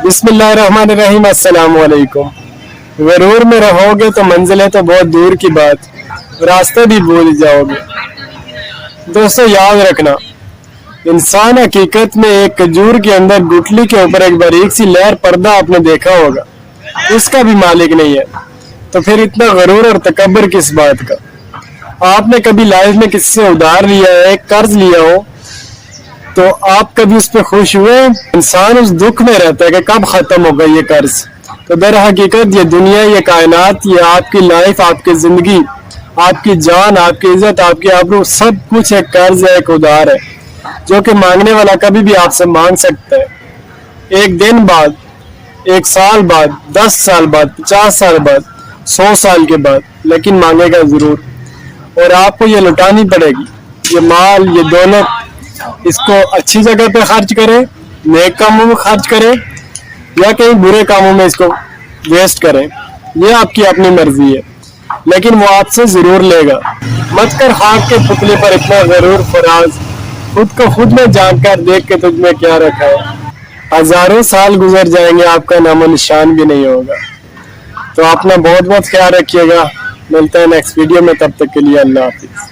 बिस्मिल्लाहिर्रहमानिर्रहीम, अस्सलाम वालेकुम। गरूर में रहोगे तो मंजिलें तो बहुत दूर की बात, रास्ते भी भूल जाओगे। दोस्तों याद रखना, इंसान हकीकत में एक खजूर के अंदर गुठली के ऊपर एक बारीक सी लेयर पर्दा आपने देखा होगा, उसका भी मालिक नहीं है। तो फिर इतना गरूर और तकब्बर किस बात का। आपने कभी लाइफ में किसी से उधार लिया है, कर्ज लिया हो, तो आप कभी उस पर खुश हुए? इंसान उस दुख में रहता है कि कब खत्म होगा ये कर्ज। तो दर हकीकत ये दुनिया, ये कायनात, ये आपकी लाइफ, आपकी जिंदगी, आपकी जान, आपकी इज्जत, आपकी आबरू, सब कुछ एक कर्ज है, एक उधार है, जो कि मांगने वाला कभी भी आपसे मांग सकता है। एक दिन बाद, एक साल बाद, 10 साल बाद, 50 साल बाद, 100 साल के बाद, लेकिन मांगेगा जरूर। और आपको ये लुटानी पड़ेगी। ये माल, ये दौलत, इसको अच्छी जगह पे खर्च करें, नेक कामों में खर्च करें, या कहीं बुरे कामों में इसको वेस्ट करें, ये आपकी अपनी मर्जी है, लेकिन वो आपसे जरूर लेगा। मत कर खाक के पुतले पर इतना गरूर फराज, खुद को खुद में जानकर देख के तुझ में क्या रखा है। हजारों साल गुजर जाएंगे, आपका नामो निशान भी नहीं होगा। तो अपना बहुत बहुत ख्याल रखिएगा। मिलते हैं नेक्स्ट वीडियो में, तब तक के लिए अल्लाह हाफिज।